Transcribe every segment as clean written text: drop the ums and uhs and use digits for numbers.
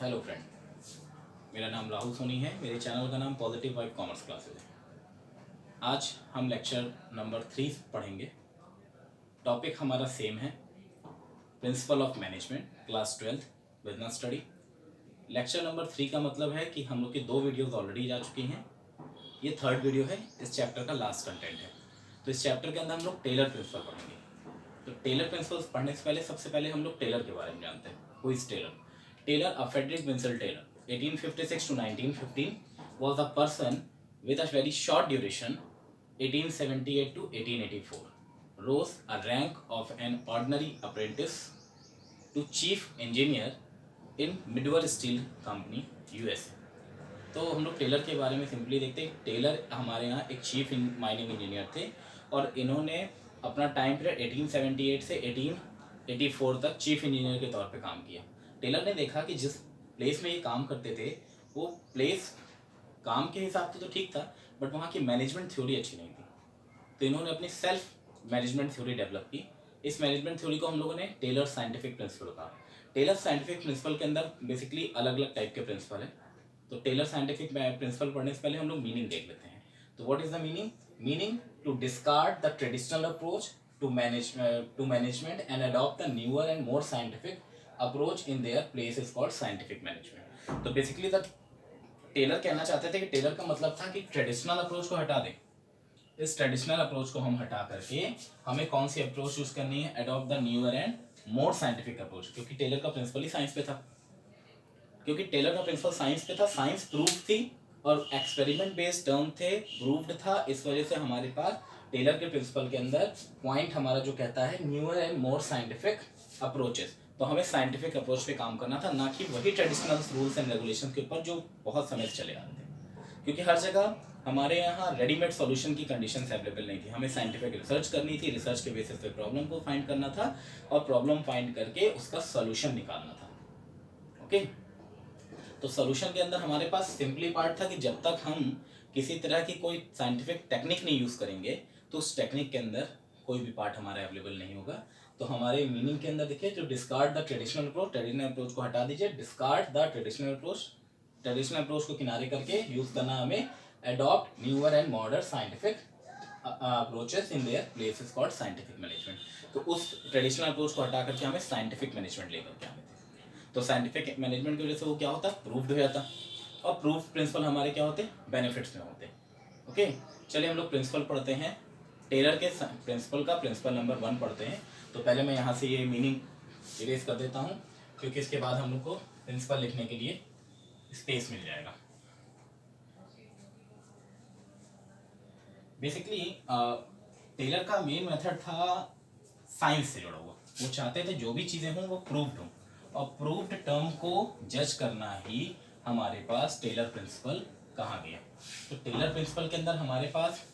Hello friend, मेरा नाम राहुल सोनी है। मेरे चैनल का नाम पॉजिटिव वाइब कॉमर्स क्लासेज है। आज हम लेक्चर नंबर 3 पढ़ेंगे। टॉपिक हमारा सेम है, principle of management, class 12 business study. Lecture number 3 का मतलब है कि हम लोग की 2 वीडियोज़ ऑलरेडी जा चुकी हैं। ये 3rd वीडियो है, इस चैप्टर का लास्ट कंटेंट है। तो इस चैप्टर के अंदर हम लोग टेलर प्रिंसिपल पढ़ेंगे। तो टेलर प्रिंसिपल्स पढ़ने से पहले सबसे पहले हम लोग टेलर के बारे में जानते हैं। Who is Taylor? Taylor, Frederick Winslow Taylor, 1856 to 1915, was a person with a very short duration, 1878 to 1884, rose a rank of an ordinary apprentice to chief engineer in Midway Steel Company, USA। तो हम लोग Taylor के बारे में simply देखते हैं। Taylor हमारे यहाँ एक चीफ माइनिंग इंजीनियर थे और इन्होंने अपना टाइम पीरियड 1878 से 1884 तक चीफ इंजीनियर के तौर पे काम किया। टेलर ने देखा कि जिस प्लेस में ये काम करते थे वो प्लेस काम के हिसाब से तो ठीक था, बट वहाँ की मैनेजमेंट थ्योरी अच्छी नहीं थी। तो इन्होंने अपनी सेल्फ मैनेजमेंट थ्योरी डेवलप की। इस मैनेजमेंट थ्योरी को हम लोगों ने टेलर साइंटिफिक प्रिंसिपल कहा। टेलर साइंटिफिक प्रिंसिपल के अंदर बेसिकली अलग अलग टाइप के प्रिंसिपल है। तो टेलर साइंटिफिक प्रिंसिपल पढ़ने से पहले हम लोग मीनिंग देख लेते हैं। तो what is the meaning? Meaning to discard the traditional approach to management and adopt the newer and more scientific approach in their place is called scientific management. तो बेसिकली द टेलर कहना चाहते थे कि Taylor का मतलब था कि traditional approach को हटा दें। इस ट्रेडिशनल अप्रोच को हम हटा करके हमें कौन सी अप्रोच यूज करनी है? Adopt the newer and more scientific approach. क्योंकि टेलर का प्रिंसिपल ही साइंस पे था। साइंस प्रूफ थी और एक्सपेरिमेंट बेस्ड टर्म थे, प्रूव्ड था। इस वजह से हमारे पास टेलर के प्रिंसिपल के अंदर पॉइंट हमारा जो कहता है newer and more scientific approaches. तो हमें साइंटिफिक अप्रोच पे काम करना था, ना कि वही ट्रेडिशनल रूल्स एंड रेगुलेशन के ऊपर जो बहुत समय से चले आते थे। क्योंकि हर जगह हमारे यहाँ रेडीमेड सॉल्यूशन की कंडीशंस अवेलेबल नहीं थी। हमें साइंटिफिक रिसर्च करनी थी, रिसर्च के बेसिस पे प्रॉब्लम को फाइंड करना था और प्रॉब्लम फाइंड करके उसका सॉल्यूशन निकालना था। ओके, तो सॉल्यूशन के अंदर हमारे पास सिंपली पार्ट था कि जब तक हम किसी तरह की कोई साइंटिफिक टेक्निक नहीं यूज़ करेंगे तो उस टेक्निक के अंदर कोई भी पार्ट हमारा अवेलेबल नहीं होगा। तो हमारे मीनिंग के अंदर देखिए, जो डिस्कार्ड द ट्रेडिशनल अप्रोच को हटा दीजिए। डिस्कार्ड द ट्रेडिशनल अप्रोच को किनारे करके यूज़ करना हमें adopt newer and modern scientific approaches in their place is called scientific management. तो उस ट्रेडिशनल अप्रोच को हटा करके हमें साइंटिफिक मैनेजमेंट लेकर के आने थे। तो साइंटिफिक मैनेजमेंट की वजह से वो क्या होता? प्रूफ्ड हो जाता। और प्रूफ प्रिंसिपल हमारे क्या होते? बेनिफिट्स में होते। ओके, चलिए हम लोग प्रिंसिपल पढ़ते हैं। टेलर के प्रिंसिपल का प्रिंसिपल नंबर 1 पढ़ते हैं। तो पहले मैं यहाँ से ये मीनिंग इरेज कर देता हूँ, क्योंकि इसके बाद हम लोग को प्रिंसिपल लिखने के लिए स्पेस मिल जाएगा। बेसिकली टेलर का मेन मेथड था साइंस से जुड़ा हुआ। वो चाहते थे जो भी चीज़ें हों वो प्रूव्ड हों, और प्रूव्ड टर्म को जज करना ही हमारे पास टेलर प्रिंसिपल कहा गया। तो टेलर प्रिंसिपल के अंदर हमारे पास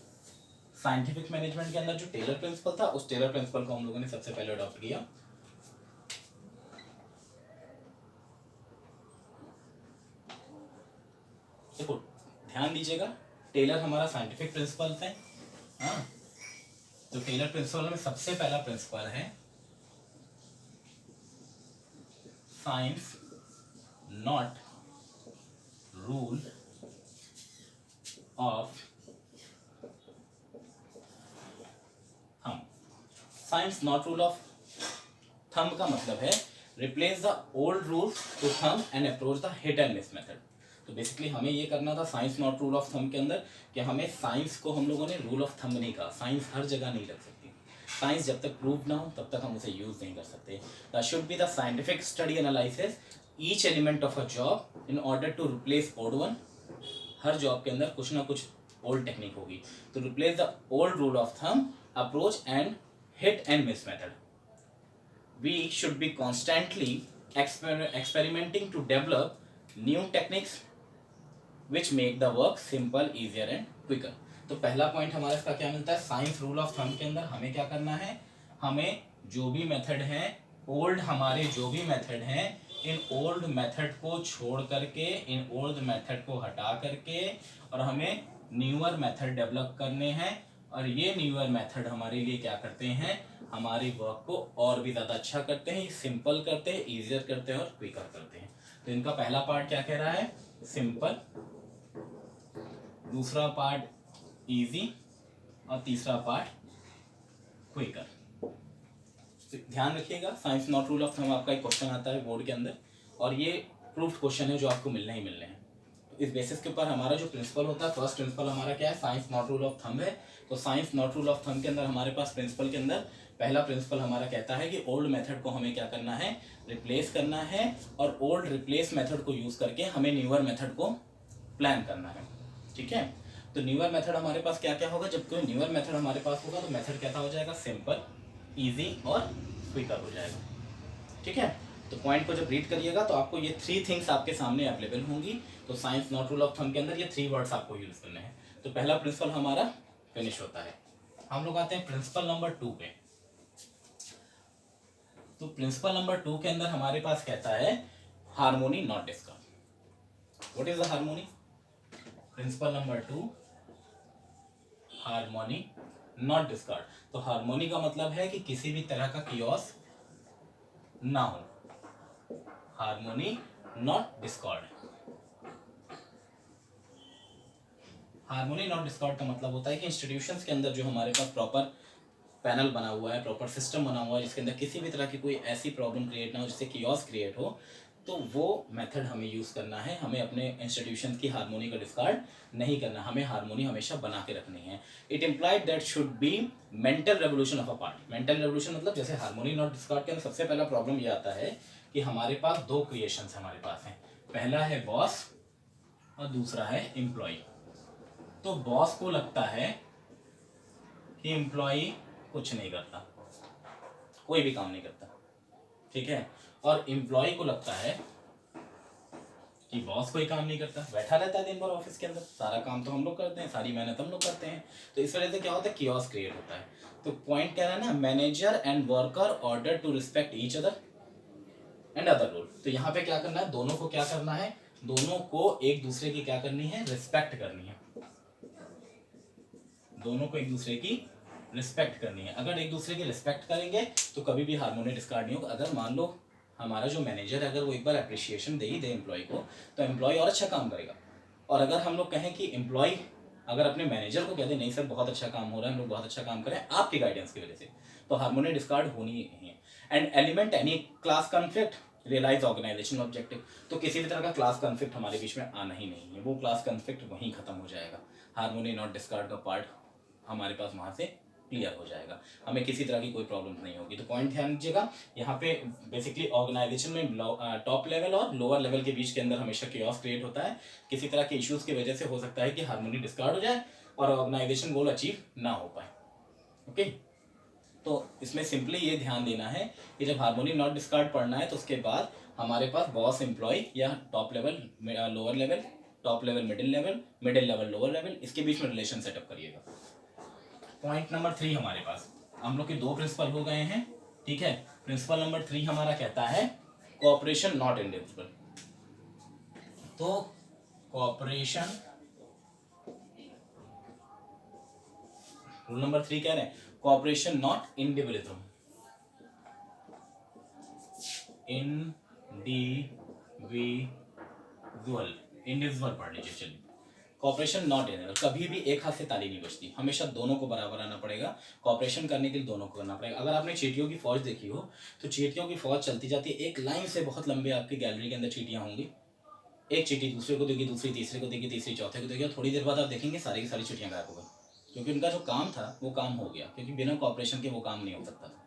साइंटिफिक मैनेजमेंट के अंदर जो टेलर प्रिंसिपल था, उस टेलर प्रिंसिपल को हम लोगों ने सबसे पहले अडॉप्ट किया। देखो ध्यान दीजिएगा, टेलर हमारा साइंटिफिक प्रिंसिपल है। हाँ, तो टेलर प्रिंसिपल में सबसे पहला प्रिंसिपल है science not rule of thumb. Science not rule of thumb का मतलब है replace the old rule to thumb and approach the hit and miss method. तो बेसिकली हमें ये करना था science not rule of thumb के अंदर कि हमें साइंस को हम लोगों ने रूल ऑफ थंब नहीं कहा। साइंस हर जगह नहीं रख सकती। साइंस जब तक प्रूव ना हो तब तक हम उसे यूज नहीं कर सकते। That should be the scientific study analysis each element of a job in order to replace old one. हर जॉब के अंदर कुछ ना कुछ ओल्ड टेक्निक होगी। तो replace the old rule of thumb approach and hit and miss method. We should be constantly experimenting to develop new techniques which make the work simple, easier and quicker। तो पहला point हमारा इसका क्या मिलता है? Science rule of thumb के अंदर हमें क्या करना है? हमें जो भी मेथड हैं ओल्ड, हमारे जो भी मेथड हैं, इन ओल्ड मेथड को छोड़ करके, इन ओल्ड मेथड को हटा करके, और हमें न्यूअर मेथड डेवलप करने हैं। और ये न्यूअर मेथड हमारे लिए क्या करते हैं? हमारी वर्क को और भी ज़्यादा अच्छा करते हैं, सिंपल करते हैं, ईजियर करते हैं और क्विकर करते हैं। तो इनका पहला पार्ट क्या कह रहा है, सिंपल, दूसरा पार्ट इजी और तीसरा पार्ट क्विकर। तो ध्यान रखिएगा, science not rule of thumb आपका एक क्वेश्चन आता है बोर्ड के अंदर, और ये प्रूफ्ड क्वेश्चन है जो आपको मिलने ही मिलने हैं। तो इस बेसिस के ऊपर हमारा जो प्रिंसिपल होता है, फर्स्ट प्रिंसिपल हमारा क्या है, science not rule of thumb है। तो science not rule of thumb के अंदर हमारे पास प्रिंसिपल के अंदर पहला प्रिंसिपल हमारा कहता है कि ओल्ड मेथड को हमें क्या करना है, रिप्लेस करना है, और ओल्ड रिप्लेस मेथड को यूज करके हमें न्यूअर मेथड को प्लान करना है। ठीक है, तो न्यूअर मेथड हमारे पास क्या क्या होगा, जब कोई न्यूअर मेथड हमारे पास होगा तो मेथड कैसा हो जाएगा, सिंपल, इजी और क्विकर हो जाएगा। ठीक है, तो पॉइंट को जब रीड करिएगा तो आपको ये 3 थिंग्स आपके सामने अवेलेबल होंगी। तो science not rule of thumb के अंदर ये 3 वर्ड्स आपको यूज करने हैं। तो पहला प्रिंसिपल हमारा फिनिश होता है। हम लोग आते हैं प्रिंसिपल नंबर 2 पे। तो प्रिंसिपल नंबर 2 के अंदर हमारे पास कहता है harmony not discard. What is the harmony? Principle number 2, harmony not discard. तो हार्मोनी का मतलब है कि किसी भी तरह का कियोस ना हो, harmony not Discord. Harmony not Discord का मतलब होता है कि इंस्टीट्यूशंस के अंदर जो हमारे पास प्रॉपर पैनल बना हुआ है, प्रॉपर सिस्टम बना हुआ है, जिसके अंदर किसी भी तरह की कोई ऐसी प्रॉब्लम क्रिएट ना हो जिससे कियोस क्रिएट हो, तो वो मेथड हमें यूज़ करना है। हमें अपने इंस्टीट्यूशन की हार्मोनी का डिस्कार्ड नहीं करना, हमें हार्मोनी हमेशा बना के रखनी है। It implied that should B mental revolution of a part. Mental revolution मतलब जैसे हार्मोनी नॉट डिस्कार्ड के अंदर सबसे पहला प्रॉब्लम ये आता है कि हमारे पास 2 क्रिएशंस हमारे पास हैं, पहला है बॉस और दूसरा है एम्प्लॉय। तो बॉस को लगता है कि एम्प्लॉय कुछ नहीं करता, कोई भी काम नहीं करता, ठीक है, और एम्प्लॉय को लगता है कि बॉस कोई काम नहीं करता, बैठा रहता है दिन भर ऑफिस के अंदर, सारा काम तो हम लोग करते हैं, सारी मेहनत हम लोग करते हैं। तो इस वजह से क्या होता है, कियोस क्रिएट होता है। तो पॉइंट कह रहा है ना, manager and worker order to respect each other and other rule. तो यहाँ पे क्या करना है, दोनों को क्या करना है, दोनों को एक दूसरे की क्या करनी है, रिस्पेक्ट करनी है। दोनों को एक दूसरे की रिस्पेक्ट करनी है। अगर एक दूसरे की रिस्पेक्ट करेंगे तो कभी भी हार्मोनी डिस्कार्ड नहीं होगा। अगर मान लो हमारा जो मैनेजर है, अगर वो एक बार अप्रिशिएशन दे ही दे एम्प्लॉय को, तो एम्प्लॉय और अच्छा काम करेगा। और अगर हम लोग कहें कि एम्प्लॉय अगर अपने मैनेजर को कह दे नहीं सर बहुत अच्छा काम हो रहा है, हम लोग बहुत अच्छा काम करें आपकी गाइडेंस की वजह से, तो हार्मोनी डिस्कार्ड होनी ही नहीं है। And element any class conflict realise organisation objective. तो किसी भी तरह का क्लास कॉन्फ्लिक्ट हमारे बीच में आना ही नहीं है, वो क्लास कॉन्फ्लिक्ट वहीं खत्म हो जाएगा। हार्मोनी नॉट डिस्कार्ड का पार्ट हमारे पास वहाँ से क्लियर हो जाएगा, हमें किसी तरह की कोई प्रॉब्लम नहीं होगी। तो पॉइंट ध्यान दीजिएगा, यहाँ पे बेसिकली ऑर्गेनाइजेशन में टॉप लेवल और लोअर लेवल के बीच के अंदर हमेशा कियोस क्रिएट होता है। किसी तरह के इश्यूज की वजह से हो सकता है कि हार्मोनी डिस्कार्ड हो जाए और ऑर्गेनाइजेशन गोल अचीव ना हो पाए। ओके, तो इसमें सिंपली ये ध्यान देना है कि जब हार्मोनी नॉट डिस्कार्ड पढ़ना है तो उसके बाद हमारे पास बॉस एम्प्लॉय या top level lower level, top level middle level lower level, इसके बीच में रिलेशन सेटअप करिएगा। पॉइंट नंबर 3 हमारे पास, हम लोग के 2 प्रिंसिपल हो गए हैं, ठीक है। प्रिंसिपल नंबर 3 हमारा कहता है कोऑपरेशन नॉट इंडिविजुअल। तो कोऑपरेशन, रूल नंबर 3 कह रहे हैं कोऑपरेशन नॉट इंडिविजुअलिज्म, इंडिविजुअल पढ़ लीजिए। चलिए, कॉपरेशन नॉट इंडिविजुअल, कभी भी एक हाथ से ताली नहीं बजती, हमेशा दोनों को बराबर आना पड़ेगा। कॉपरेशन करने के लिए दोनों को करना पड़ेगा। अगर आपने चींटियों की फौज देखी हो तो चींटियों की फौज चलती जाती है एक लाइन से, बहुत लंबे आपकी गैलरी के अंदर चींटियां होंगी, एक चींटी दूसरे को देगी, दूसरी तीसरे को देगी, तीसरी चौथे को देगी, और थोड़ी देर बाद आप देखेंगे सारी की सारी चींटियां गायब हो गई, क्योंकि उनका जो काम था वो काम हो गया, क्योंकि बिना कॉपरेशन के वो काम नहीं हो सकता था।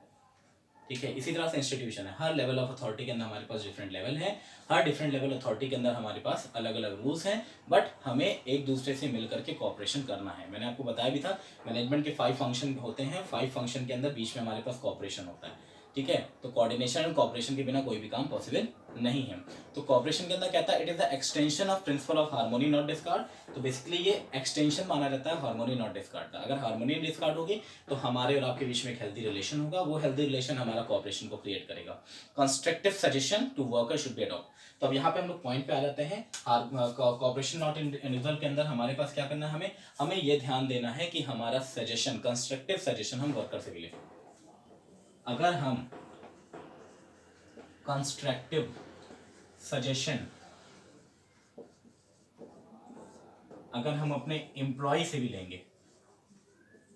ठीक है, इसी तरह से इंस्टीट्यूशन है, हर लेवल ऑफ अथॉरिटी के अंदर हमारे पास डिफरेंट लेवल है, हर डिफरेंट लेवल अथॉरिटी के अंदर हमारे पास अलग अलग रूल्स हैं, बट हमें एक दूसरे से मिलकर के कॉपरेशन करना है। मैंने आपको बताया भी था, मैनेजमेंट के 5 फंक्शन होते हैं, 5 फंक्शन के अंदर बीच में हमारे पास कॉपरेशन होता है। ठीक है, तो कोऑर्डिनेशन एंड कॉपरेशन के बिना कोई भी काम पॉसिबल नहीं है। तो कॉपरेशन के अंदर कहता है it is the extension of principle of harmony not discard. तो बेसिकली ये एक्सटेंशन माना जाता है हार्मोनी नॉट डिस्कार्ड का। अगर हार्मोनी डिस्कार्ड होगी तो हमारे और आपके बीच में एक हेल्दी रिलेशन होगा, वो हेल्दी रिलेशन हमारा कॉपरेशन को क्रिएट करेगा। Constructive suggestion to worker should be adopt. तो अब यहाँ पे हम लोग पॉइंट पे आ जाते हैं। कॉपरेशन नॉट इंडिविजुअल के अंदर हमारे पास क्या करना है, हमें ये ध्यान देना है कि हमारा सजेशन, कंस्ट्रक्टिव सजेशन हम वर्कर से मिले। अगर हम कंस्ट्रक्टिव सजेशन अगर हम अपने एम्प्लॉय से भी लेंगे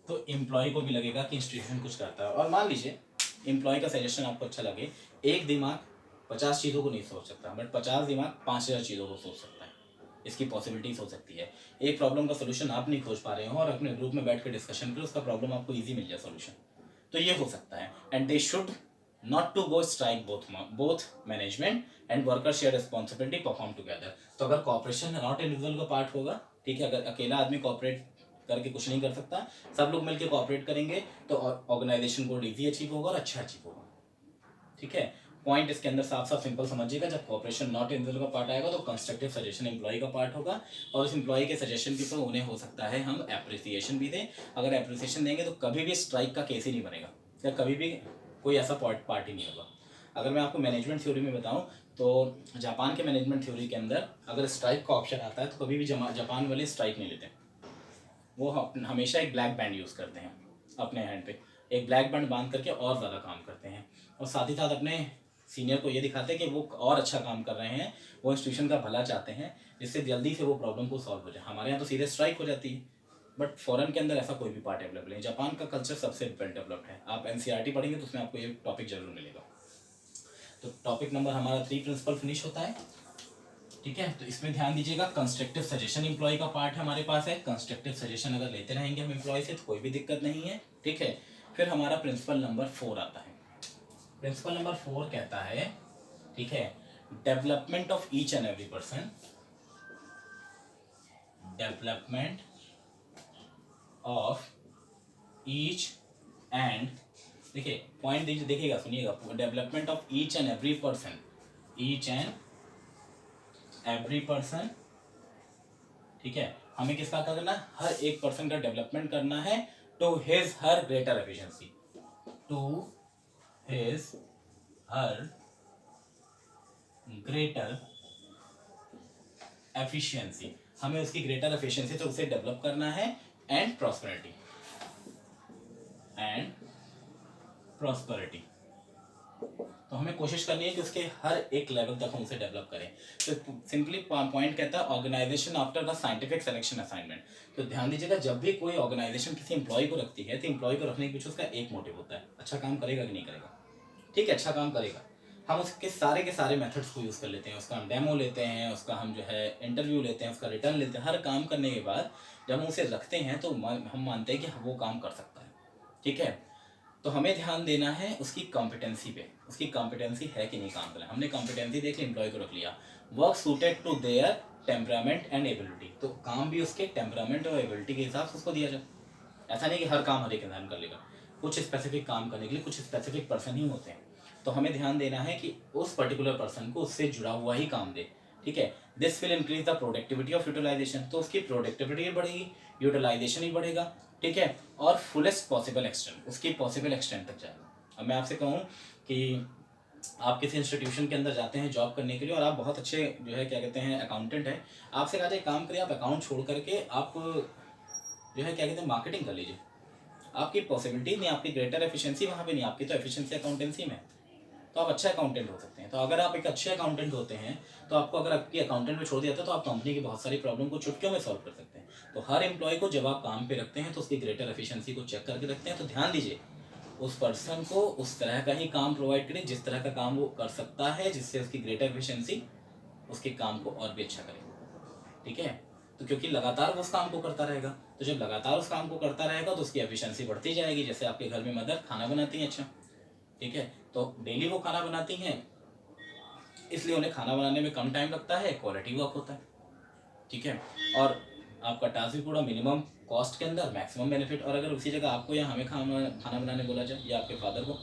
तो एम्प्लॉय को भी लगेगा कि इंस्टीट्यूशन कुछ करता है। और मान लीजिए एम्प्लॉय का सजेशन आपको अच्छा लगे, एक दिमाग 50 चीज़ों को नहीं सोच सकता, बट 50 दिमाग 5000 चीज़ों को सोच सकता है। इसकी पॉसिबिलिटीज हो सकती है। एक प्रॉब्लम का सोल्यूशन आप नहीं खोज पा रहे हो और अपने ग्रुप में बैठ कर डिस्कशन करो, उसका प्रॉब्लम आपको ईजी मिल जाए सोल्यूशन, तो ये हो सकता है। And they should not to go strike both management and worker share responsibility perform together. तो अगर कॉपरेशन नॉट इंडिविजुअल का पार्ट होगा, ठीक है, अगर अकेला आदमी कॉपरेट करके कुछ नहीं कर सकता, सब लोग मिलकर कॉपरेट करेंगे तो ऑर्गेनाइजेशन गोल ईजी अचीव होगा और अच्छा अचीव होगा। ठीक है, पॉइंट इसके अंदर साफ साफ सिंपल समझिएगा, जब कॉपरेशन नॉट इंडिविजुअल का पार्ट आएगा तो कंस्ट्रक्टिव सजेशन एम्प्लॉय का पार्ट होगा, और उस एम्प्लॉय के सजेशन के ऊपर उन्हें हो सकता है हम एप्रिसिएशन भी दें। अगर एप्रिसिएशन देंगे तो कभी भी स्ट्राइक का केस ही नहीं बनेगा, या कभी भी कोई ऐसा पार्ट ही नहीं होगा। अगर मैं आपको मैनेजमेंट थ्योरी में बताऊं तो जापान के मैनेजमेंट थ्योरी के अंदर अगर स्ट्राइक का ऑप्शन आता है तो कभी भी जापान वाले स्ट्राइक नहीं लेते। वो हमेशा एक ब्लैक बैंड यूज़ करते हैं अपने हैंड पे, एक ब्लैक बैंड बांध करके और ज़्यादा काम करते हैं, और साथ ही साथ अपने सीनियर को ये दिखाते हैं कि वो और अच्छा काम कर रहे हैं, वो इंस्टीट्यूशन का भला चाहते हैं, जिससे जल्दी से वो प्रॉब्लम को सॉल्व हो जाए। हमारे यहाँ तो सीधे स्ट्राइक हो जाती है, बट फॉरेन के अंदर ऐसा कोई भी पार्ट अवेलेबल नहीं। जापान का कल्चर सबसे वेल डेवलप्ड है। आप एनसीईआरटी पढ़ेंगे तो उसमें आपको ये टॉपिक जरूर मिलेगा। तो टॉपिक नंबर हमारा 3 प्रिंसिपल फिनिश होता है। ठीक है, तो इसमें ध्यान दीजिएगा, कंस्ट्रक्टिव सजेशन एम्प्लॉय का पार्ट हमारे पास है। कंस्ट्रक्टिव सजेशन अगर लेते रहेंगे हम एम्प्लॉय से तो कोई भी दिक्कत नहीं है। ठीक है, फिर हमारा प्रिंसिपल नंबर 4 आता है। प्रिंसिपल नंबर 4 कहता है, ठीक है, development of each and every person, development of each and, देखिए पॉइंट दीजिए, देखिएगा सुनिएगा, development of each and every person, each and every person. ठीक है, हमें किसका करना है, हर एक पर्सन का डेवलपमेंट करना है to his her greater efficiency, to his her greater efficiency, हमें उसकी ग्रेटर एफिशिएंसी से उसे डेवलप करना है, एंड प्रॉस्पेरिटी, एंड प्रॉस्पेरिटी। तो हमें कोशिश करनी है कि उसके हर एक लेवल तक हम उसे डेवलप करें। तो सिंपली पॉइंट कहता है organisation after the scientific selection assignment. तो ध्यान दीजिएगा, जब भी कोई ऑर्गेनाइजेशन किसी एम्प्लॉय को रखती है तो एम्प्लॉय को रखने के पीछे उसका एक मोटिव होता है, अच्छा काम करेगा कि नहीं करेगा। ठीक है, अच्छा काम करेगा, हम उसके सारे के सारे मेथड्स को यूज़ कर लेते हैं, उसका हम डेमो लेते हैं, उसका हम जो है इंटरव्यू लेते हैं, उसका रिटर्न लेते हैं। हर काम करने के बाद जब हम उसे रखते हैं तो हम मानते हैं कि वो काम कर सकता है। ठीक है, तो हमें ध्यान देना है उसकी कॉम्पिटेंसी पे, उसकी कॉम्पिटेंसी है कि नहीं काम करना। हमने कॉम्पिटेंसी देख ली, एम्प्लॉय को रख लिया, work suited to their temperament and ability, तो काम भी उसके टेम्परामेंट और एबिलिटी के हिसाब से उसको दिया जाए। ऐसा नहीं कि हर काम हर एक इंसान कर लेगा, कुछ स्पेसिफिक काम करने के लिए कुछ स्पेसिफिक पर्सन ही होते हैं। तो हमें ध्यान देना है कि उस पर्टिकुलर पर्सन को उससे जुड़ा हुआ ही काम दे। ठीक है, this will increase the productivity of utilisation, तो उसकी प्रोडक्टिविटी भी बढ़ेगी, यूटिलाइजेशन भी बढ़ेगा। ठीक है, और फुलेस्ट पॉसिबल एक्सटेंट, उसकी पॉसिबल एक्सटेंट तक जाएगा। अब मैं आपसे कहूँ कि आप किसी इंस्टीट्यूशन के अंदर जाते हैं जॉब करने के लिए और आप बहुत अच्छे जो है क्या कहते हैं अकाउंटेंट हैं, आपसे कहा जाए काम करिए, आप अकाउंट छोड़ करके आप जो है क्या कहते हैं मार्केटिंग कर लीजिए, आपकी पॉसिबिलिटी नहीं, आपकी ग्रेटर एफिशिएंसी वहाँ पे नहीं, आपकी तो एफिशिएंसी अकाउंटेंसी में, तो आप अच्छा अकाउंटेंट हो सकते हैं। तो अगर आप एक अच्छे अकाउंटेंट होते हैं तो आपको अगर आपकी अकाउंटेंट में छोड़ दिया जाता है तो आप कंपनी की बहुत सारी प्रॉब्लम को चुटकियों में सॉल्व कर सकते हैं। तो हर एम्प्लॉय को जब आप काम पे रखते हैं तो उसकी ग्रेटर एफिशिएंसी को चेक करके रखते हैं। तो ध्यान दीजिए, उस पर्सन को उस तरह का ही काम प्रोवाइड करें जिस तरह का काम वो कर सकता है, जिससे उसकी ग्रेटर एफिशिएंसी उसके काम को और भी अच्छा करे। ठीक है, तो क्योंकि लगातार वो उस काम को करता रहेगा, तो जब लगातार उस काम को करता रहेगा तो उसकी एफिशिएंसी बढ़ती जाएगी। जैसे आपके घर में मदर खाना बनाती हैं, अच्छा ठीक है, तो डेली वो खाना बनाती हैं, इसलिए उन्हें खाना बनाने में कम टाइम लगता है, क्वालिटी वर्क होता है। ठीक है, और आपका टास्क भी पूरा मिनिमम कॉस्ट के अंदर मैक्सिमम बेनिफिट। और अगर उसी जगह आपको या हमें खाना बनाने बोला जाए या आपके फादर को,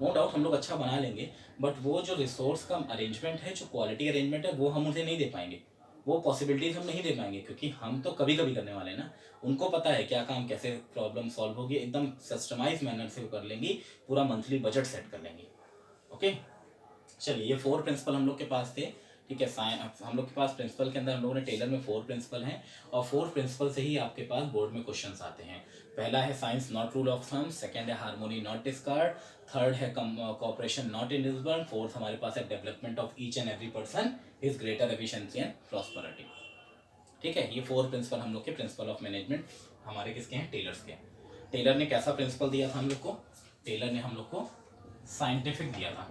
नो डाउट हम लोग अच्छा बना लेंगे, बट वो जो रिसोर्स का अरेंजमेंट है, जो क्वालिटी अरेंजमेंट है, वो हम उसे नहीं दे पाएंगे, वो पॉसिबिलिटीज हम नहीं दे पाएंगे, क्योंकि हम तो कभी कभी करने वाले हैं ना। उनको पता है क्या काम कैसे प्रॉब्लम सॉल्व होगी, एकदम कस्टमाइज मैनर से वो कर लेंगी, पूरा मंथली बजट सेट कर लेंगी। ओके, चलिए ये 4 प्रिंसिपल हम लोग के पास थे। ठीक है। हम लोग के पास प्रिंसिपल के अंदर हम लोगों ने टेलर में 4 प्रिंसिपल हैं और 4 प्रिंसिपल से ही आपके पास बोर्ड में क्वेश्चंस आते हैं। पहला है science not rule of thumb, second है हार्मोनी नॉट डिस्कार्ड, थर्ड है कोऑपरेशन नॉट इनडिविजिबल, फोर्थ हमारे पास है development of each and every person is greater efficiency and prosperity. ठीक है, ये 4 प्रिंसिपल हम लोग के प्रिंसिपल ऑफ मैनेजमेंट हमारे किसके हैं, टेलर्स के। टेलर ने कैसा प्रिंसिपल दिया था हम लोग को, टेलर ने हम लोग को साइंटिफिक दिया था,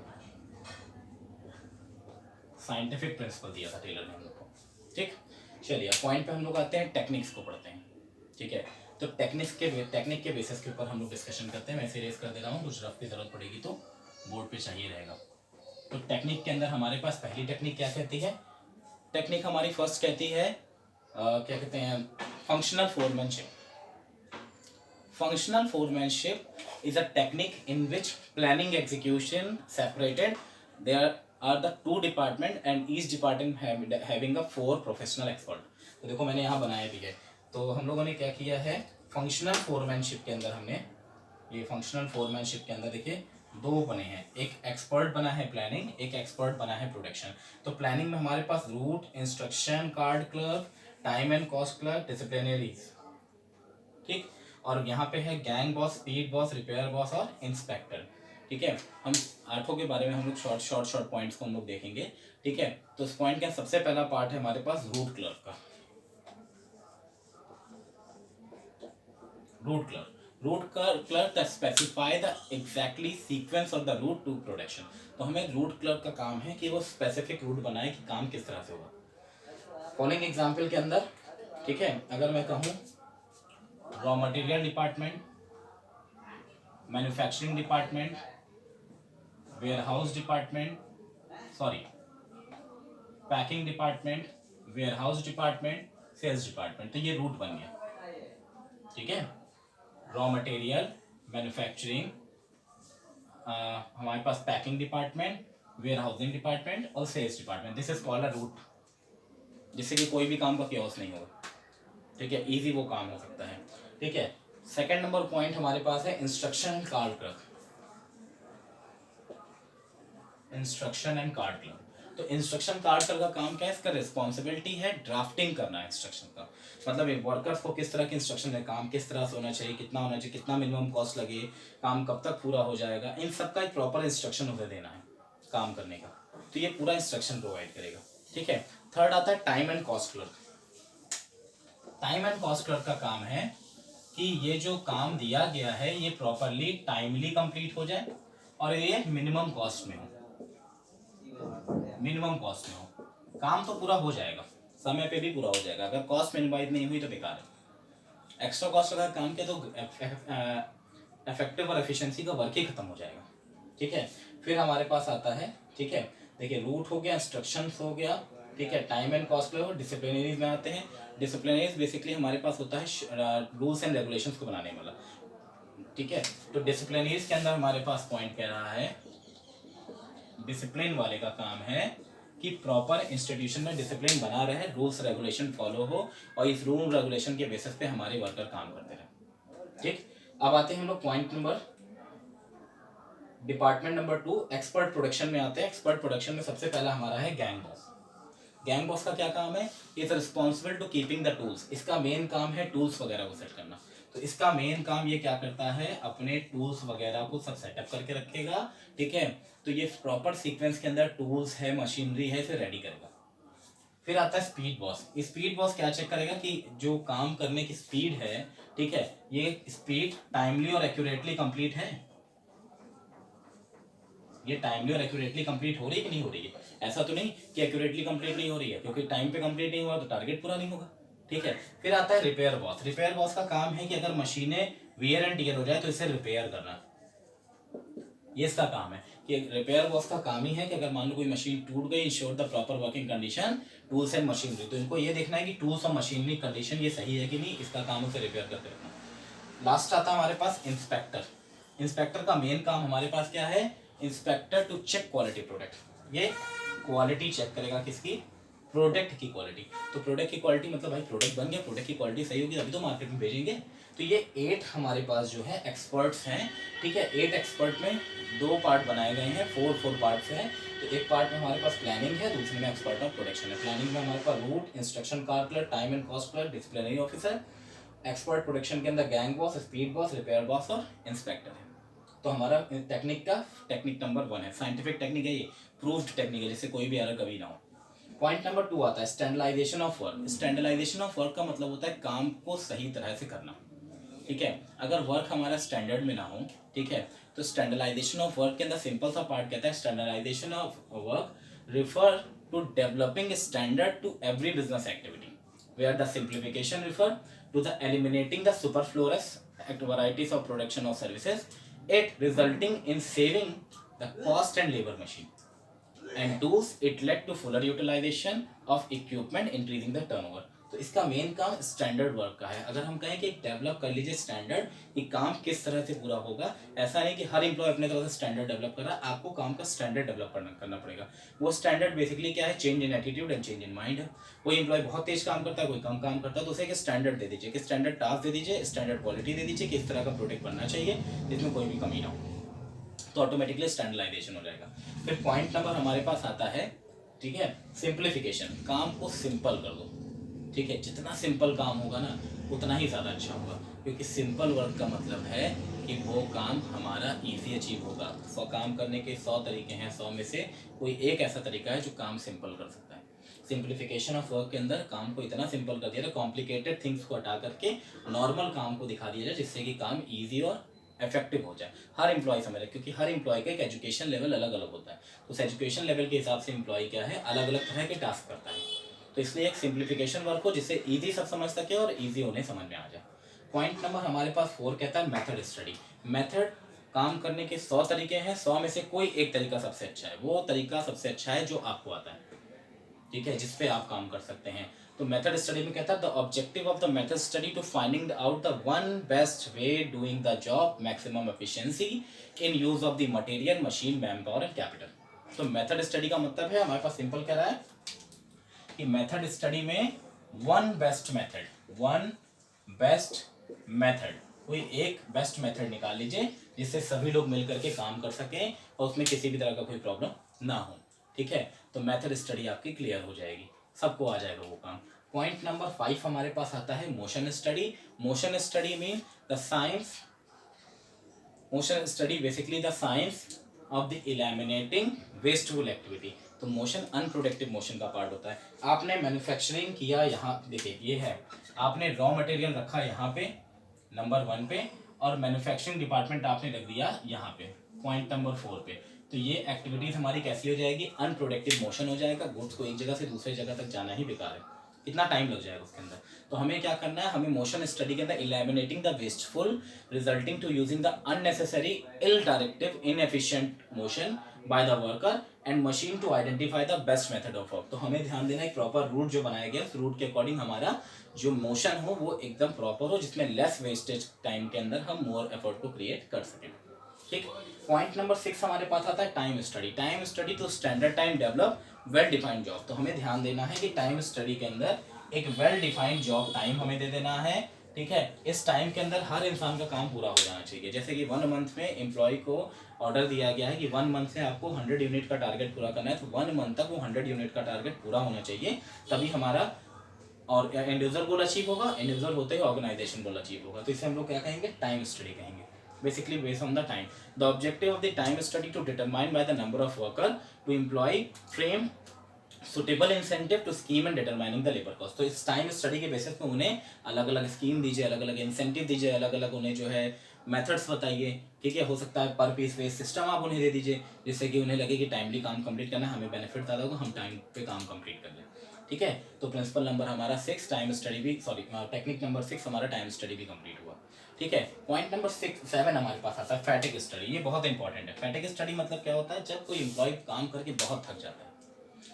साइंटिफिक प्रिंसिपल दिया था टेलर ने हम लोग को। ठीक, चलिए पॉइंट पे हम लोग आते हैं, टेक्निक्स को पढ़ते हैं। ठीक है, तो टेक्निक के बेसिस के ऊपर हम लोग डिस्कशन करते हैं। मैं इसे रेस कर दे रहा हूँ, कुछ रफ की जरूरत पड़ेगी तो बोर्ड पे चाहिए रहेगा। तो टेक्निक के अंदर हमारे पास पहली टेक्निक क्या कहती है, टेक्निक हमारी फर्स्ट कहती है क्या कहते हैं, functional foremanship. Functional foremanship is a technique in which planning execution separated. There are the 2 department and each department having a 4 professional expert. तो देखो मैंने यहाँ बनाया भी है। तो हम लोगों ने क्या किया है, फंक्शनल फोरमैनशिप के अंदर हमने ये फंक्शनल फोरमैनशिप के अंदर देखिए 2 बने हैं, एक एक्सपर्ट बना है प्लानिंग, एक एक्सपर्ट बना है प्रोडक्शन। तो प्लानिंग में हमारे पास route, instruction, card clerk, time and cost clerk, disciplinaries. ठीक, और यहाँ पे है gang boss, speed boss, repair boss और इंस्पेक्टर। ठीक है, हम 8 के बारे में हम लोग शॉर्ट पॉइंट्स को हम लोग देखेंगे। ठीक है, तो इस पॉइंट का सबसे पहला पार्ट है हमारे पास रूट क्लर्क का। Route clerk specify the exactly sequence of the route to production. तो हमें रूट क्लर्क का काम है कि वो स्पेसिफिक रूट बनाए कि काम किस तरह से होगा। फॉलोइंग एग्जाम्पल के अंदर, ठीक है, अगर मैं कहूँ raw material department, manufacturing department, warehouse department, sorry packing department, warehouse department, sales department, तो ये रूट बन गया। ठीक है, रॉ मटेरियल, मैन्युफैक्चरिंग, हमारे पास पैकिंग डिपार्टमेंट, वेयरहाउसिंग डिपार्टमेंट और sales department, this is called a route, जिससे कि कोई भी काम का क्योस नहीं होगा। ठीक है, इजी वो काम हो सकता है। ठीक है, सेकंड नंबर पॉइंट हमारे पास है instruction and card clerk. Instruction and card clerk, तो इंस्ट्रक्शन कार्ड क्लर्क का काम क्या है, इसका रिस्पॉन्सिबिलिटी है ड्राफ्टिंग करना इंस्ट्रक्शन का। मतलब एक वर्कर्स को किस तरह के इंस्ट्रक्शन है, काम किस तरह से होना चाहिए, कितना होना चाहिए, कितना मिनिमम कॉस्ट लगे, काम कब तक पूरा हो जाएगा, इन सब का एक प्रॉपर इंस्ट्रक्शन उसे देना है काम करने का। तो ये पूरा इंस्ट्रक्शन प्रोवाइड करेगा। ठीक है, थर्ड आता है time and cost clerk. Time and cost clerk का काम है कि ये जो काम दिया गया है ये प्रॉपरली टाइमली कंप्लीट हो जाए और ये मिनिमम कॉस्ट में हो, मिनिमम कॉस्ट में हो। काम तो पूरा हो जाएगा, समय पे भी पूरा हो जाएगा, अगर कॉस्ट मिनिमाइज नहीं हुई तो बेकार है। एक्स्ट्रा कॉस्ट अगर काम किया तो इफेक्टिव और एफिशिएंसी का वर्क ही खत्म हो जाएगा। ठीक है, फिर हमारे पास आता है, ठीक है, देखिए रूट हो गया, इंस्ट्रक्शंस हो गया, ठीक है, टाइम एंड कॉस्ट में, डिसिप्लिनरीज में आते हैं। डिसिप्लिनरीज बेसिकली हमारे पास होता है रूल्स एंड रेगुलेशंस को बनाने वाला। ठीक है, तो डिसिप्लिनरीज के अंदर हमारे पास पॉइंट कह रहा है, डिसिप्लिन वाले का काम है कि प्रॉपर इंस्टीट्यूशन में डिसिप्लिन बना रहे, रूल्स रेगुलेशन फॉलो हो और इस रूल रेगुलेशन के बेसिस पे हमारे वर्कर काम करते रहे। ठीक, अब आते हैं हम लोग point number department number 2, expert production में आते हैं। एक्सपर्ट प्रोडक्शन में सबसे पहला हमारा है गैंग बॉस। गैंग बॉस का क्या काम है, is responsible to keeping the tools. इसका मेन काम है टूल्स वगैरह को सेट करना। तो इसका मेन काम ये क्या करता है, अपने टूल्स वगैरह को सब सेटअप करके रखेगा। ठीक है, तो ये प्रॉपर सीक्वेंस के अंदर टूल्स है, मशीनरी है, इसे रेडी करेगा। फिर आता है स्पीड बॉस। स्पीड बॉस क्या चेक करेगा कि जो काम करने की स्पीड है, ठीक है, ये स्पीड टाइमली और एक्यूरेटली कंप्लीट है, ये टाइमली और एक्यूरेटली कंप्लीट हो रही है कि नहीं हो रही है। ऐसा तो नहीं कि एक्यूरेटली कंप्लीट नहीं हो रही है, क्योंकि टाइम पे कंप्लीट नहीं हुआ तो टारगेट पूरा नहीं होगा। ठीक है, फिर आता है रिपेयर बॉस। रिपेयर बॉस का काम है कि अगर मशीनें वियर एंड टियर हो जाए तो इसे रिपेयर करना, ये इसका काम है। कि रिपेयर बॉस का काम ही है कि अगर मान लो कोई मशीन टूट गई, ensure the proper working condition tools and machinery. तो इनको ये देखना है कि टूल्स और मशीनरी कंडीशन ये सही है कि नहीं, इसका काम उसे रिपेयर करते रहना। लास्ट आता है हमारे पास इंस्पेक्टर। इंस्पेक्टर का मेन काम हमारे पास क्या है, inspector to check quality product. ये क्वालिटी चेक करेगा, किसकी, प्रोडक्ट की क्वालिटी। तो प्रोडक्ट की क्वालिटी मतलब भाई प्रोडक्ट बन गया, प्रोडक्ट की क्वालिटी सही होगी अभी तो मार्केट में भेजेंगे। तो ये 8 हमारे पास जो है एक्सपर्ट्स हैं। ठीक है, 8 एक्सपर्ट में 2 पार्ट बनाए गए हैं, 4 पार्ट्स हैं। तो एक पार्ट में हमारे पास प्लानिंग है, दूसरे में एक्सपर्ट ऑफ प्रोडक्शन है। प्लानिंग में हमारे पास route, instruction card clerk, time and cost clerk, disciplinary officer. Expert production के अंदर gang boss, speed boss, repair boss और इंस्पेक्टर है। तो हमारा टेक्निक नंबर 1 है, साइंटिफिक टेक्निक है, ये प्रूव्ड टेक्निक है, जिससे कोई भी एरर कभी ना हो। पॉइंट नंबर 2 आता है standardisation of work. Standardisation of work का मतलब होता है काम को सही तरह से करना, ठीक है। अगर वर्क हमारा स्टैंडर्ड में ना हो, ठीक है, तो स्टैंडर्डाइजेशन ऑफ वर्क के अंदर सिंपल सा पार्ट कहता है standardisation of work refer to developing standard to every business activity where the simplification refer to the eliminating the superfluous varieties of production of services, it resulting in saving the cost and labor machine and tools, it led to fuller utilization of equipment, increasing the turnover। तो इसका main काम standard work का है। अगर हम कहें कि develop कर लीजिए स्टैंडर्ड, कि काम किस तरह से पूरा होगा, ऐसा नहीं कि हर एम्प्लॉय अपने तरह से स्टैंडर्ड डेवलप कर रहा है, आपको काम का स्टैंडर्ड डेवलप करना पड़ेगा। वो स्टैंडर्ड बेसिकली क्या है, change in attitude and change in mind है। कोई एम्प्लॉय बहुत तेज काम करता है, कोई कम काम करता है, तो उसे एक स्टैंडर्ड दे दीजिए, कि स्टैंडर्ड टास्क दे दीजिए, स्टैंडर्ड क्वालिटी दे दीजिए, कि इस तरह का प्रोडक्ट बनना चाहिए जिसमें कोई भी कमी ना हो, तो ऑटोमेटिकली स्टैंडर्डाइजेशन हो जाएगा। फिर पॉइंट नंबर हमारे पास आता है, ठीक है, सिंप्लीफिकेशन। काम को सिंपल कर दो, ठीक है, जितना सिंपल काम होगा ना उतना ही ज़्यादा अच्छा होगा, क्योंकि सिंपल वर्क का मतलब है कि वो काम हमारा इजी अचीव होगा। 100 काम करने के 100 तरीके हैं, 100 में से कोई एक ऐसा तरीका है जो काम सिंपल कर सकता है। सिंप्लीफिकेशन ऑफ वर्क के अंदर काम को इतना सिंपल कर दिया जाए, कॉम्प्लिकेटेड थिंग्स को हटा करके नॉर्मल काम को दिखा दिया जाए, जिससे कि काम ईजी और इफेक्टिव हो जाए। हर एम्प्लॉय समझ, क्योंकि हर एम्प्लॉय का एक एजुकेशन लेवल अलग अलग होता है, तो उस एजुकेशन लेवल के हिसाब से एम्प्लॉय क्या है, अलग अलग तरह के टास्क करता है। तो इसलिए एक सिंप्लीफिकेशन वर्क हो जिससे इजी सब समझ सके और इजी उन्हें समझ में आ जाए। पॉइंट नंबर हमारे पास 4 कहता है मेथड स्टडी। मेथड, काम करने के 100 तरीके हैं, 100 में से कोई एक तरीका सबसे अच्छा है, वो तरीका सबसे अच्छा है जो आपको आता है, ठीक है, जिस पे आप काम कर सकते हैं। तो मेथड स्टडी में कहता है the objective of the method study to finding out the one best way doing the job, maximum efficiency in use of the material, machine, manpower and capital. तो मेथड स्टडी का मतलब है, हमारे पास simple कह रहा है कि method study में वन बेस्ट मेथड, कोई एक बेस्ट मेथड निकाल लीजिए जिससे सभी लोग मिलकर के काम कर सकें और उसमें किसी भी तरह का कोई प्रॉब्लम ना हो, ठीक है। तो मेथड स्टडी आपकी क्लियर हो जाएगी, सबको आ जाएगा वो काम। पॉइंट नंबर 5 हमारे पास आता है motion study. Motion study mean the science, motion study basically the science of the eliminating wasteful activity. तो मोशन अनप्रोडक्टिव मोशन का पार्ट होता है। आपने मैन्युफैक्चरिंग किया, यहाँ देखिए ये है, आपने रॉ मटेरियल रखा यहाँ पे नंबर 1 पे, और मैन्युफैक्चरिंग डिपार्टमेंट आपने रख दिया यहाँ पे पॉइंट नंबर 4 पे। तो ये एक्टिविटीज हमारी कैसी हो जाएगी, अनप्रोडक्टिव मोशन हो जाएगा। गुड्स को एक जगह से दूसरे जगह तक जाना ही बेकार है, कितना टाइम लग जाएगा उसके अंदर। तो हमें क्या करना है, हमें मोशन स्टडी के अंदर eliminating the wasteful resulting to using the unnecessary ill directive inefficient motion by the worker and machine to identify the best method of work. तो हमें ध्यान देना है प्रॉपर रूट जो बनाया गया, उस रूट के अकॉर्डिंग हमारा जो मोशन हो वो एकदम प्रॉपर हो, जिसमें लेस वेस्टेज टाइम के अंदर हम मोर एफर्ट को क्रिएट कर सकें, ठीक। पॉइंट नंबर 6 हमारे पास आता है time study. Time study to standard time develop well defined job. तो हमें ध्यान देना है कि टाइम स्टडी के अंदर एक वेल डिफाइंड जॉब टाइम हमें दे देना है, ठीक है। इस टाइम के अंदर हर इंसान का काम पूरा हो जाना चाहिए। जैसे कि 1 मंथ में एम्प्लॉय को ऑर्डर दिया गया है कि 1 मंथ से आपको 100 यूनिट का टारगेट पूरा करना है, तो 1 मंथ तक वो 100 यूनिट का टारगेट पूरा होना चाहिए, तभी हमारा और इंडिविजुअल गोल अचीव होगा, इंडिविजुअल होते ही ऑर्गेनाइजेशन गोल अचीव होगा। तो इसे हम लोग क्या कहेंगे, टाइम स्टडी कहेंगे, basically based on the time. The objective of the time study to determine by the number of worker to employ frame suitable incentive to scheme and determining the labour cost. तो इस time study के basis पे उन्हें अलग अलग scheme दीजिए, अलग अलग इंसेंटिव दीजिए, अलग अलग उन्हें जो है मेथड्स बताइए, ठीक है। हो सकता है पर पीस बेस सिस्टम आप उन्हें दे दीजिए, जिससे कि उन्हें लगे कि टाइमली काम कंप्लीट करना है, हमें बेनिफिट ज़्यादा होगा, हम टाइम पे काम कंप्लीट कर लें, ठीक है। तो प्रिंसिपल नंबर हमारा 6 टाइम स्टडी भी, सॉरी टेक्निक नंबर 6 हमारा टाइम स्टडी भी कंप्लीट हुआ, ठीक है। पॉइंट नंबर 7 हमारे पास आता है फैटिग स्टडी। ये बहुत इंपॉर्टेंट है। फैटिग स्टडी मतलब क्या होता है, जब कोई एम्प्लॉय काम करके बहुत थक जाता है,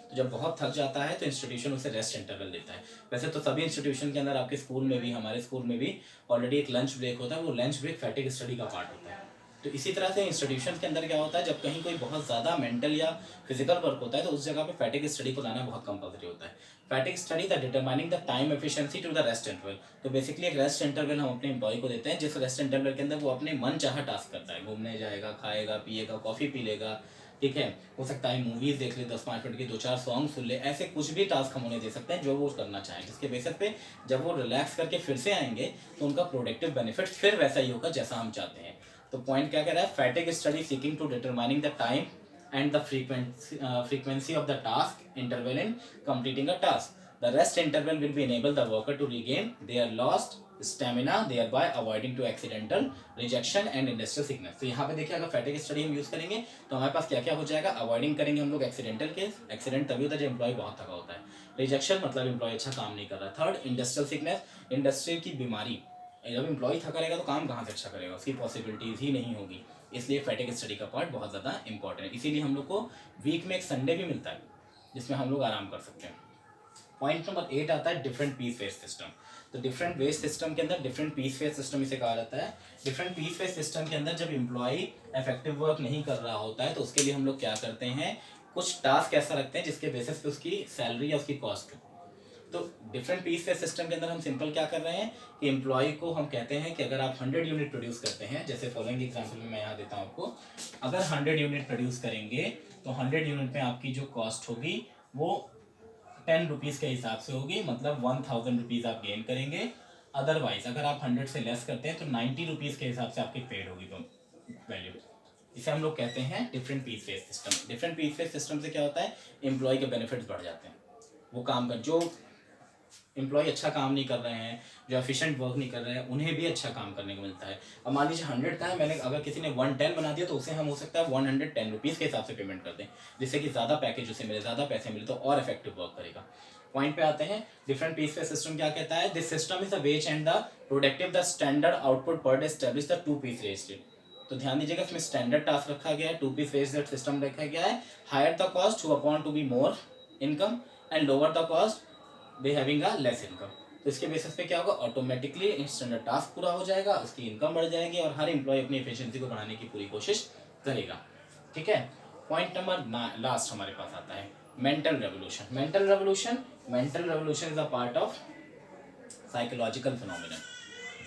तो जब बहुत थक जाता है तो इंस्टीट्यूशन उसे रेस्ट इंटरवल देता है। वैसे तो सभी इंस्टीट्यूशन के अंदर, आपके स्कूल में भी, हमारे स्कूल में भी ऑलरेडी एक लंच ब्रेक होता है, वो लंच ब्रेक फैटिग स्टडी का पार्ट होता है। तो इसी तरह से इंस्टीट्यूशन के अंदर क्या होता है, जब कहीं कोई बहुत ज़्यादा मेंटल या फिजिकल वर्क होता है तो उस जगह पे फैटिग स्टडी को लाना बहुत कंपल्सरी होता है। Fatigue study the determining the time efficiency to the rest interval. तो बेसिकली एक रेस्ट इंटरवल हम अपने एम्प्लॉय को देते हैं, जिस रेस्ट इंटरवल के अंदर वो अपने मन चाहा टास्क करता है, घूमने जाएगा, खाएगा, पिएगा, कॉफ़ी पी लेगा, ठीक है, हो सकता है मूवीज़ देख ले, 10-5 मिनट के 2-4 सॉन्ग सुन ले, ऐसे कुछ भी टास्क हम उन्हें दे सकते हैं जो वो करना चाहें, जिसके बेसिस पे जब वो रिलैक्स करके फिर से आएंगे तो उनका प्रोडक्टिव बेनिफिट फिर वैसा ही होगा जैसा हम चाहते हैं। तो पॉइंट क्या कह रहा है, fatigue study seeking to determining the time and the frequency of the task interval in completing a task. The rest interval will be enable the worker to regain their lost stamina, thereby avoiding to accidental rejection and industrial sickness. तो यहाँ पे देखिए अगर fatigue study हम use करेंगे तो हमारे पास क्या क्या हो जाएगा, अवॉइडिंग करेंगे हम लोग एक्सीडेंटल केस, एक्सीडेंट तभी होता है जब एम्प्लॉय बहुत थका होता है, रिजेक्शन मतलब एम्प्लॉय अच्छा काम नहीं कर रहा, थर्ड इंडस्ट्रियल सिकनेस, इंडस्ट्री की बीमारी, जब एम्प्लॉय थका रहेगा तो काम कहाँ से अच्छा करेगा, उसकी पॉसिबिलिटीज़ ही नहीं होगी, इसलिए फैटिग स्टडी का पार्ट बहुत ज़्यादा इंपॉर्टेंट है। इसीलिए हम लोग को वीक में एक संडे भी मिलता है जिसमें हम लोग आराम कर सकते हैं। पॉइंट नंबर 8 आता है डिफरेंट पीस वेस्ट सिस्टम। तो डिफरेंट वेस्ट सिस्टम के अंदर डिफरेंट पीस वेस्ट सिस्टम इसे कहा जाता है। डिफरेंट पीस वेस्ट सिस्टम के अंदर जब एम्प्लॉय इफेक्टिव वर्क नहीं कर रहा होता है तो उसके लिए हम लोग क्या करते हैं, कुछ टास्क ऐसा रखते हैं जिसके बेसिस पे उसकी सैलरी या उसकी कॉस्ट। तो डिफरेंट पीस वेस्ट सिस्टम के अंदर हम सिंपल क्या कर रहे हैं कि एम्प्लॉय को हम कहते हैं कि अगर आप 100 यूनिट प्रोड्यूस करते हैं, जैसे फॉलोइंग एग्जांपल में मैं यहाँ देता हूँ आपको, अगर 100 यूनिट प्रोड्यूस करेंगे तो 100 यूनिट में आपकी जो कॉस्ट होगी वो 10 रुपीज़ के हिसाब से होगी, मतलब 1000 रुपीज़ आप गेन करेंगे। अदरवाइज अगर आप 100 से लेस करते हैं तो 90 रुपीज़ के हिसाब से आपकी पेड होगी वैल्यू। इसे हम लोग कहते हैं different piece waste system. Different piece waste system से क्या होता है, एम्प्लॉय के बेनिफिट्स बढ़ जाते हैं, वो काम कर, जो एम्प्लॉय अच्छा काम नहीं कर रहे हैं, जो एफिशिएंट वर्क नहीं कर रहे हैं, उन्हें भी अच्छा काम करने को मिलता है। अब मान लीजिए 100 का है, मैंने अगर किसी ने 110 बना दिया तो उसे हम हो सकता है 110 रुपीज़ के हिसाब से पेमेंट कर दें, जिससे कि ज़्यादा पैकेज उसे मिले, ज़्यादा पैसे मिले तो और इफेक्टिव वर्क करेगा। पॉइंट पे आते हैं, डिफरेंट पीस पे सिस्टम क्या कहता है, this system is the wage and the productive the standard output per day establish the 2 piece rested. तो ध्यान दीजिएगा इसमें स्टैंडर्ड टास्क रखा गया है, 2 पीस रेस्टेड सिस्टम रखा गया है, higher the cost who upon to be more income and lower the cost they having a less income. तो इसके बेसिस पे क्या होगा, ऑटोमेटिकली स्टैंडर्ड टास्क पूरा हो जाएगा, उसकी इनकम बढ़ जाएगी और हर एम्प्लॉय अपनी एफिशिएंसी को बढ़ाने की पूरी कोशिश करेगा। ठीक है, पॉइंट नंबर लास्ट हमारे पास आता है mental revolution. Mental revolution is a part of psychological phenomenon.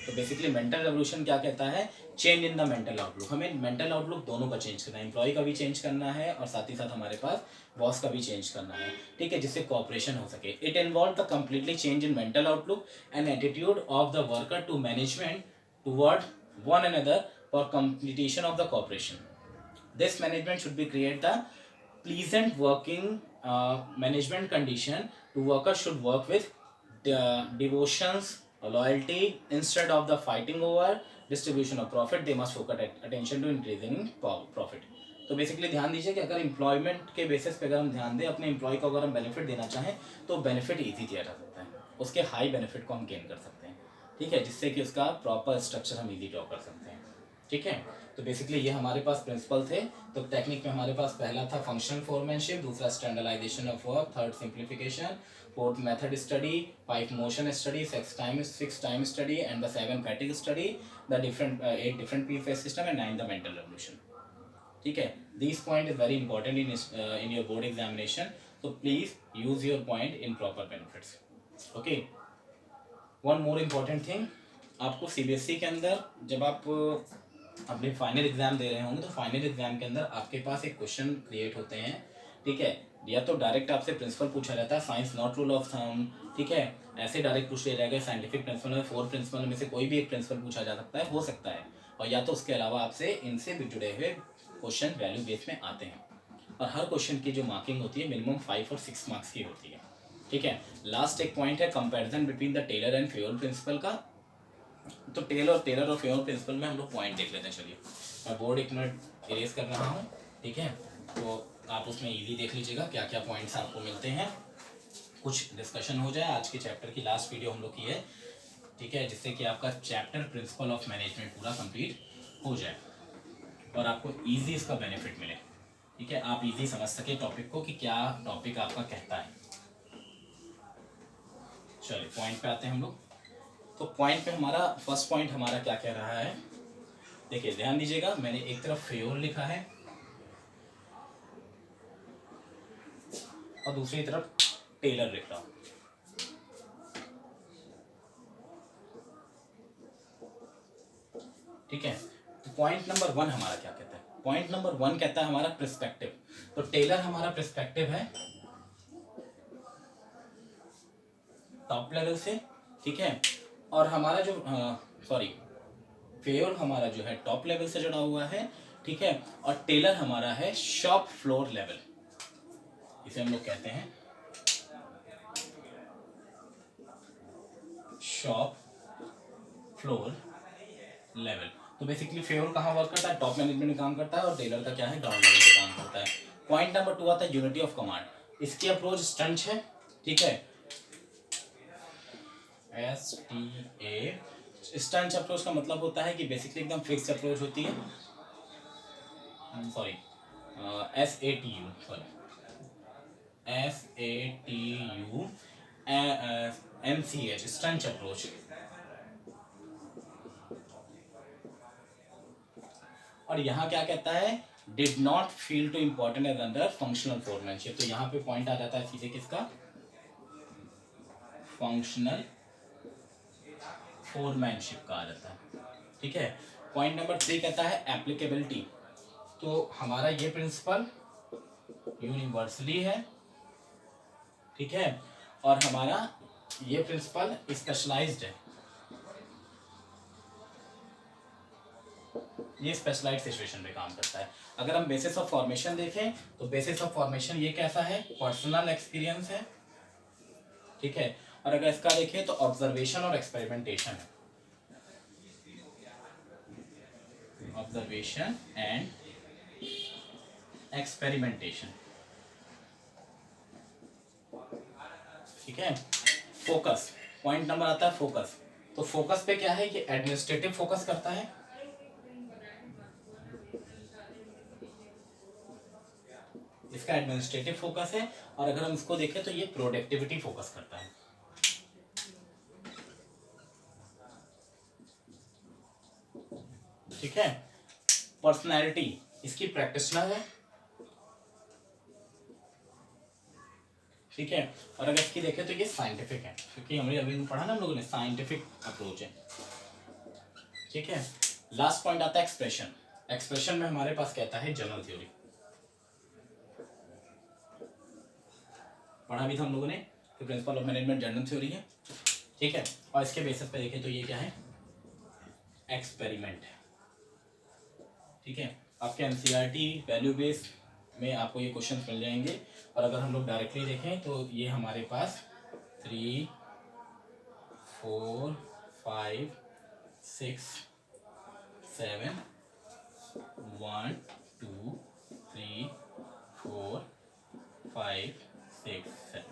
तो बेसिकली मेंटल रेवोल्यूशन क्या कहता है, change in the mental outlook. हमें मेंटल आउटलुक दोनों का चेंज करना है, एम्प्लॉय का भी चेंज करना है और साथ ही साथ हमारे पास बॉस का भी चेंज करना है, ठीक है, जिससे कोऑपरेशन हो सके। It involve the completely change in mental outlook and attitude of the worker to management toward one another for completion of the cooperation. This management should be create the pleasant working management condition to workers should work with devotions loyalty instead of the fighting over distribution of profit they must focus attention to increasing profit। तो basically ध्यान दीजिए कि अगर employment के basis पे अगर हम ध्यान दें, अपने एम्प्लॉय को अगर हम बेनिफिट देना चाहें तो बेनिफिट ईजी दिया जा सकता है, उसके हाई बेनिफिट को हम गेन कर सकते हैं, ठीक है, जिससे कि उसका प्रॉपर स्ट्रक्चर हम ईजी ड्रॉ कर सकते हैं। ठीक है, तो बेसिकली ये हमारे पास प्रिंसिपल थे। तो टेक्निक में हमारे पास पहला था फंक्शनल फोरमैनशिप, दूसरा standardisation of work, third simplification, fourth method study, 5 motion study, 6 time study and the 7 fatigue study, the 8 different piece system and 9 the mental revolution. ठीक है, this point is very important in your board examination, तो please use your point in proper benefits. Okay, one more important thing, आपको CBSE के अंदर जब आप अपने final exam दे रहे होंगे तो फाइनल एग्जाम के अंदर आपके पास एक क्वेश्चन क्रिएट होते हैं, ठीक है, या तो डायरेक्ट आपसे प्रिंसिपल पूछा जाता है, science not rule of thumb, ठीक है, ऐसे डायरेक्ट पूछ लिया जाएगा, साइंटिफिक प्रिंसिपल में 4 प्रिंसिपल में से कोई भी एक प्रिंसिपल पूछा जा सकता है, हो सकता है, और या तो उसके अलावा आपसे इनसे भी जुड़े हुए क्वेश्चन वैल्यू बेस में आते हैं, और हर क्वेश्चन की जो मार्किंग होती है मिनिमम 5 और 6 मार्क्स की होती है। ठीक है, लास्ट एक पॉइंट है comparison between the Taylor and Fayol principle का। तो टेलर और फ्योल प्रिंसिपल में हम लोग पॉइंट देख लेते हैं। चलिए मैं बोर्ड एक मिनट इरेज कर रहा हूँ, ठीक है, तो आप उसमें इजी देख लीजिएगा क्या क्या पॉइंट्स आपको मिलते हैं, कुछ डिस्कशन हो जाए। आज के चैप्टर की लास्ट वीडियो हम लोग की है, ठीक है, जिससे कि आपका चैप्टर प्रिंसिपल ऑफ मैनेजमेंट पूरा कंप्लीट हो जाए और आपको ईजी इसका बेनिफिट मिले, ठीक है, आप ईजी समझ सके टॉपिक को कि क्या टॉपिक आपका कहता है। चलिए पॉइंट पे आते हैं हम लोग। तो पॉइंट पे हमारा फर्स्ट पॉइंट हमारा क्या कह रहा है, देखिए ध्यान दीजिएगा, मैंने एक तरफ फ्योल लिखा है और दूसरी तरफ टेलर लिख रहा हूं, ठीक है। तो पॉइंट नंबर 1 हमारा क्या कहता है, पॉइंट नंबर 1 कहता है हमारा पर्सपेक्टिव। तो टेलर हमारा पर्सपेक्टिव है टॉप लेवल से, ठीक है, और हमारा जो फेयोल हमारा जो है टॉप लेवल से जुड़ा हुआ है, ठीक है, और टेलर हमारा है शॉप फ्लोर लेवल, इसे हम लोग कहते हैं शॉप फ्लोर लेवल। तो बेसिकली फेयोल कहाँ वर्क करता है, टॉप मैनेजमेंट में काम करता है, और टेलर का क्या है, ग्राउंड लेवल पे काम करता है। पॉइंट नंबर 2 आता है यूनिटी ऑफ कमांड। इसकी अप्रोच स्टंच है, ठीक है, STA। स्टंच अप्रोच का मतलब होता है कि बेसिकली एकदम फिक्स अप्रोच होती है, सॉरी SATU MCH स्टंच अप्रोच। और यहाँ क्या कहता है, did not feel to important as under functional foremanship. तो यहाँ पे पॉइंट आ जाता है सीधे किसका, फंक्शनल फोरमैनशिप का आ जाता है, ठीक है। पॉइंट नंबर 3 कहता है एप्लीकेबिलिटी। तो हमारा ये प्रिंसिपल यूनिवर्सली है, ठीक है, और हमारा ये प्रिंसिपल स्पेशलाइज्ड है, ये स्पेशलाइज्ड सिचुएशन पे काम करता है। अगर हम बेसिस ऑफ फॉर्मेशन देखें तो बेसिस ऑफ फॉर्मेशन ये कैसा है, पर्सनल एक्सपीरियंस है, ठीक है, और अगर इसका देखें तो ऑब्जर्वेशन और एक्सपेरिमेंटेशन है, ऑब्जर्वेशन एंड एक्सपेरिमेंटेशन, ठीक है। फोकस, पॉइंट नंबर आता है फोकस। तो फोकस पे क्या है, ये एडमिनिस्ट्रेटिव फोकस करता है, इसका एडमिनिस्ट्रेटिव फोकस है, और अगर हम इसको देखें तो ये प्रोडक्टिविटी फोकस करता है, ठीक है। पर्सनैलिटी इसकी प्रैक्टिशनर है, ठीक है, और अगर इसकी देखें तो ये साइंटिफिक है, क्योंकि हमने अभी पढ़ा ना हम लोगों ने, साइंटिफिक अप्रोच है, ठीक है। लास्ट पॉइंट आता है एक्सप्रेशन। एक्सप्रेशन में हमारे पास कहता है जनरल थ्योरी, पढ़ा भी था हम लोगों ने, तो principle of management general theory है, ठीक है, और इसके बेसिस पे देखें तो ये क्या है, एक्सपेरिमेंट है, ठीक है। आपके एनसीईआरटी वैल्यू बेस में आपको ये क्वेश्चन मिल जाएंगे, और अगर हम लोग डायरेक्टली देखें तो ये हमारे पास 3 4 5 6 7 1 2 3 4 5 6 7,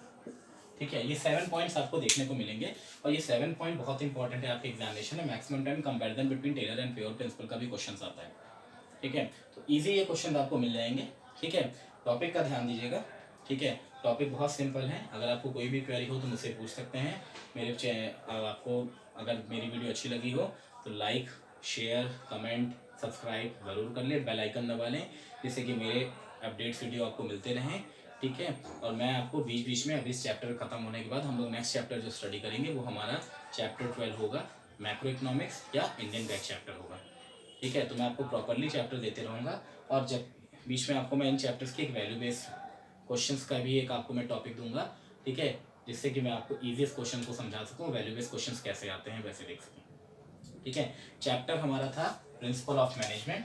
ठीक है। ये 7 पॉइंट्स आपको देखने को मिलेंगे, और ये 7 पॉइंट बहुत इंपॉर्टेंट है आपके एग्जामिनेशन में। Maximum time comparison between Taylor and Fayol principle का भी क्वेश्चन आता है, ठीक है। तो इजी ये क्वेश्चन आपको मिल जाएंगे, ठीक है। टॉपिक का ध्यान दीजिएगा, ठीक है, टॉपिक बहुत सिंपल है। अगर आपको कोई भी क्वेरी हो तो मुझसे पूछ सकते हैं। आपको अगर मेरी वीडियो अच्छी लगी हो तो लाइक, शेयर, कमेंट, सब्सक्राइब ज़रूर कर लें, बेल आइकन दबा लें, जिससे कि मेरे अपडेट्स वीडियो आपको मिलते रहें, ठीक है। और मैं आपको बीच बीच में, अभी इस चैप्टर खत्म होने के बाद हम लोग नेक्स्ट चैप्टर जो स्टडी करेंगे वो हमारा चैप्टर 12 होगा, मैक्रो इकोनॉमिक्स या इंडियन बैंक चैप्टर होगा, ठीक है। तो मैं आपको प्रॉपरली चैप्टर देते रहूँगा, और जब बीच में आपको मैं इन चैप्टर्स के एक वैल्यू बेस्ड क्वेश्चंस का भी एक आपको मैं टॉपिक दूंगा, ठीक है, जिससे कि मैं आपको ईजीएस्ट क्वेश्चन को समझा सकूँ, वैल्यू बेस्ड क्वेश्चंस कैसे आते हैं वैसे देख सकें, ठीक है। चैप्टर हमारा था प्रिंसिपल ऑफ मैनेजमेंट,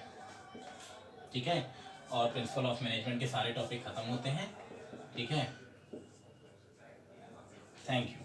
ठीक है, और प्रिंसिपल ऑफ मैनेजमेंट के सारे टॉपिक खत्म होते हैं, ठीक है। Thank you.